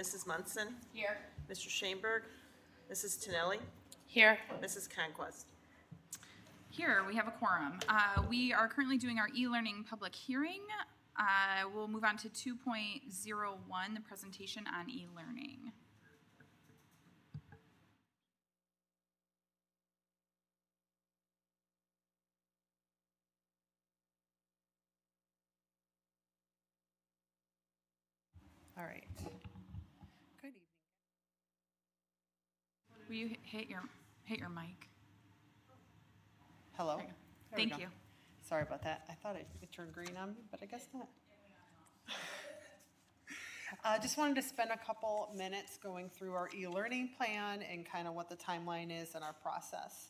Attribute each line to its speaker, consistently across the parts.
Speaker 1: Mrs. Munson,
Speaker 2: Here.
Speaker 1: Mr. Shaneberg, Mrs. Tonelli,
Speaker 2: Here.
Speaker 1: Mrs. Conquest.
Speaker 3: Here, we have a quorum. We are currently doing our e-learning public hearing. We'll move on to 2.01, the presentation on e-learning.
Speaker 4: All right. Good evening.
Speaker 3: Will you hit your mic?
Speaker 4: Hello.
Speaker 3: There you go.
Speaker 4: There we
Speaker 3: Thank
Speaker 4: go.
Speaker 3: you.
Speaker 4: Sorry about that. I thought it turned green on me, but I guess not. Just wanted to spend a couple minutes going through our e-learning plan and kind of what the timeline is and our process.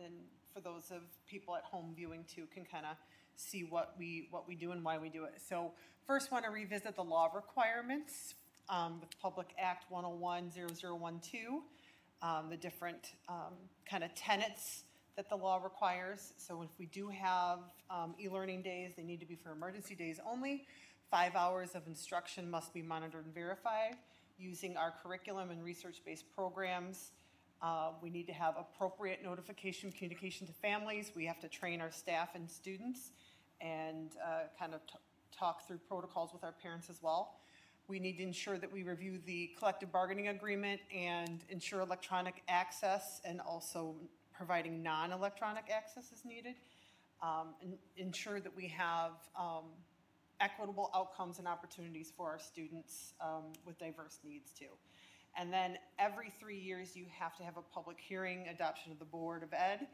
Speaker 4: And for those of people at home viewing too can kind of see what we do and why we do it. So first want to revisit the law requirements with Public Act 101-0012, the different kind of tenets that the law requires. So if we do have e-learning days, they need to be for emergency days only. 5 hours of instruction must be monitored and verified using our curriculum and research-based programs. We need to have appropriate notification, communication to families. We have to train our staff and students and kind of talk through protocols with our parents as well. We need to ensure that we review the collective bargaining agreement and ensure electronic access and also providing non-electronic access is needed. And ensure that we have equitable outcomes and opportunities for our students with diverse needs too. And then every 3 years you have to have a public hearing, adoption of the Board of Ed,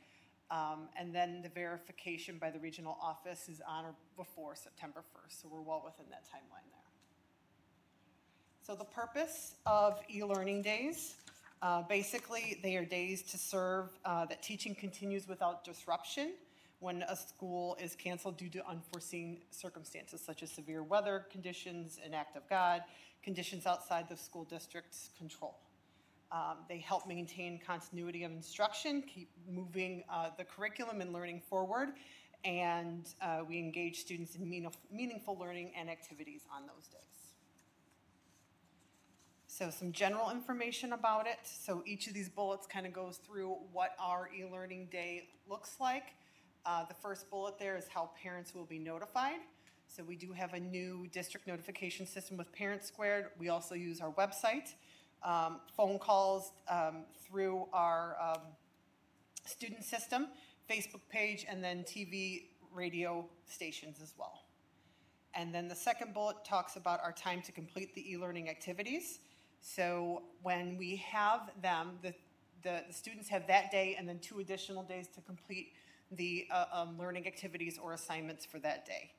Speaker 4: and then the verification by the regional office is on or before September 1st. So we're well within that timeline there. So the purpose of e-learning days, basically they are days to serve that teaching continues without disruption when a school is canceled due to unforeseen circumstances such as severe weather conditions, an act of God, conditions outside the school district's control. They help maintain continuity of instruction, keep moving the curriculum and learning forward, and we engage students in meaningful learning and activities on those days. So some general information about it. So each of these bullets kind of goes through what our e-learning day looks like. The first bullet there is how parents will be notified. So we do have a new district notification system with Parent Squared. We also use our website, phone calls through our student system, Facebook page, and then TV, radio stations as well. And then the second bullet talks about our time to complete the e-learning activities. So when we have them, the students have that day and then 2 additional days to complete the learning activities or assignments for that day.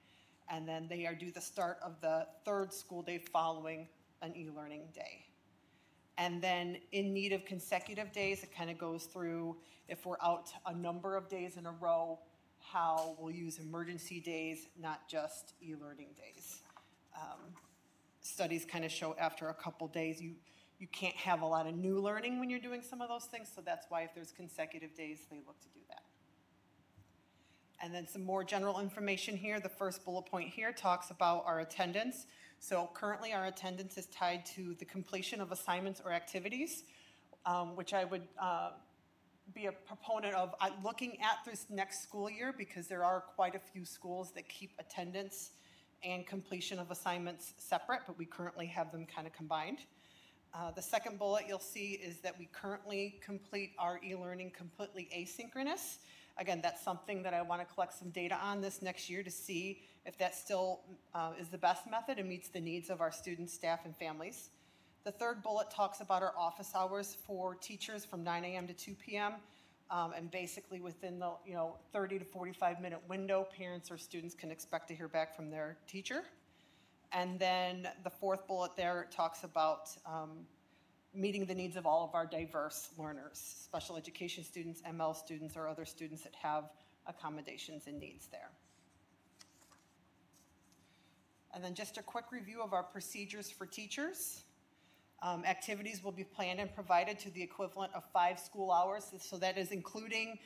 Speaker 4: And then they are due the start of the 3rd school day following an e-learning day. And then in need of consecutive days, it kind of goes through if we're out a number of days in a row, how we'll use emergency days, not just e-learning days. Studies kind of show after a couple days, you can't have a lot of new learning when you're doing some of those things, so that's why if there's consecutive days, they look to do that. And then some more general information here. The first bullet point here talks about our attendance. So currently our attendance is tied to the completion of assignments or activities, which I would be a proponent of looking at this next school year because there are quite a few schools that keep attendance and completion of assignments separate, but we currently have them kind of combined. The second bullet you'll see is that we currently complete our e-learning completely asynchronous. Again, that's something that I want to collect some data on this next year to see if that still is the best method and meets the needs of our students, staff, and families. The third bullet talks about our office hours for teachers from 9 a.m. to 2 p.m. And basically within the 30 to 45 minute window, parents or students can expect to hear back from their teacher. And then the fourth bullet there talks about meeting the needs of all of our diverse learners, special education students, ML students, or other students that have accommodations and needs there. And then just a quick review of our procedures for teachers. Activities will be planned and provided to the equivalent of 5 school hours. So that is including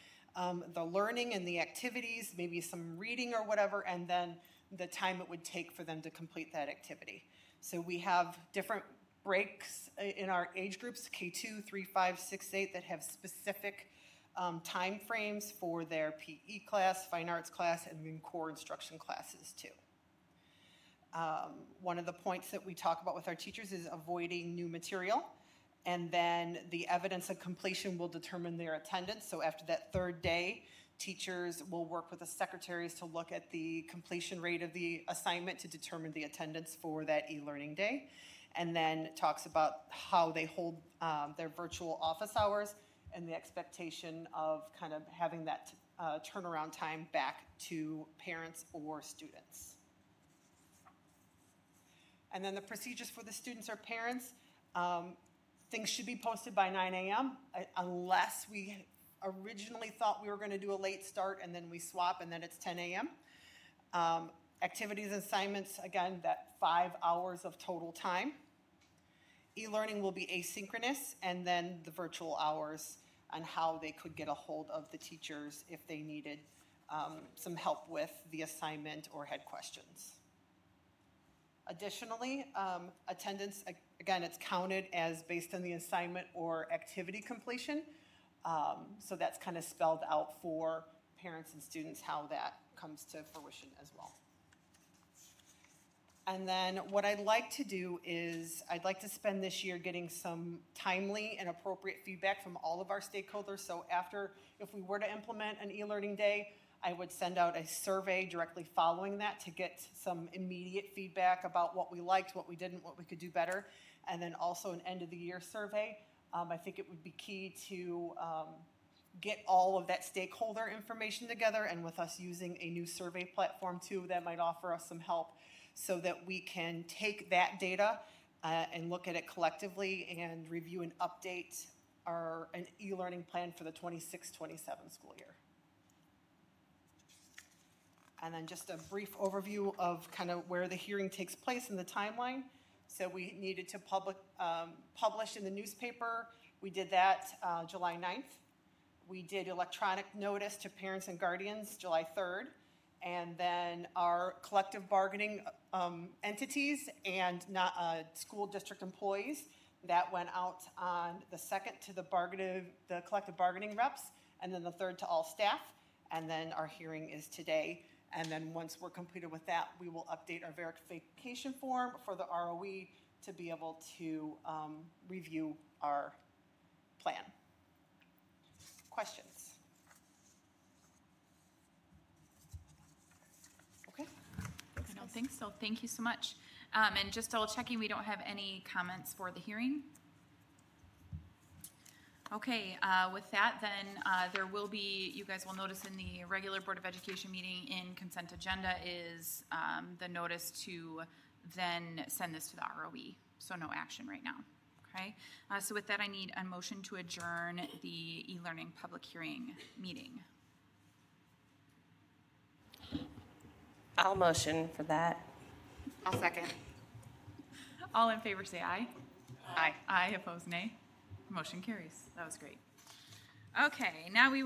Speaker 4: the learning and the activities, maybe some reading or whatever, and then the time it would take for them to complete that activity. So we have different breaks in our age groups, K2, 3, 5, 6, 8, that have specific time frames for their PE class, fine arts class, and then core instruction classes too. One of the points that we talk about with our teachers is avoiding new material, and then the evidence of completion will determine their attendance. So after that third day, teachers will work with the secretaries to look at the completion rate of the assignment to determine the attendance for that e-learning day, and then talks about how they hold their virtual office hours and the expectation of kind of having that turnaround time back to parents or students. And then the procedures for the students or parents, things should be posted by 9 a.m. Unless we originally thought we were going to do a late start and then we swap and then it's 10 a.m. Activities and assignments, again, that 5 hours of total time. E-learning will be asynchronous, and then the virtual hours on how they could get a hold of the teachers if they needed some help with the assignment or had questions. Additionally, attendance, again, it's counted as based on the assignment or activity completion. So that's kind of spelled out for parents and students how that comes to fruition as well. And then what I'd like to do is I'd like to spend this year getting some timely and appropriate feedback from all of our stakeholders. So if we were to implement an e-learning day, I would send out a survey directly following that to get some immediate feedback about what we liked, what we didn't, what we could do better, and then also an end of the year survey. I think it would be key to get all of that stakeholder information together, and with us using a new survey platform too, that might offer us some help so that we can take that data and look at it collectively and review and update an e-learning plan for the 26-27 school year. And then just a brief overview of kind of where the hearing takes place in the timeline. So we needed to publish in the newspaper. We did that July 9th. We did electronic notice to parents and guardians July 3rd. And then our collective bargaining entities and school district employees, that went out on the 2nd to the collective bargaining reps, and then the 3rd to all staff. And then our hearing is today. And then once we're completed with that, we will update our verification form for the ROE to be able to review our plan. Questions? Okay.
Speaker 3: I don't think so. Thank you so much. And just double checking, we don't have any comments for the hearing. Okay, with that, then there will be, you guys will notice in the regular Board of Education meeting in consent agenda is the notice to then send this to the ROE. So no action right now. Okay, so with that, I need a motion to adjourn the e-learning public hearing meeting.
Speaker 2: I'll motion for that.
Speaker 4: I'll second.
Speaker 3: All in favor say aye.
Speaker 4: Aye.
Speaker 3: Aye, opposed nay. Motion carries. That was great. Okay, now we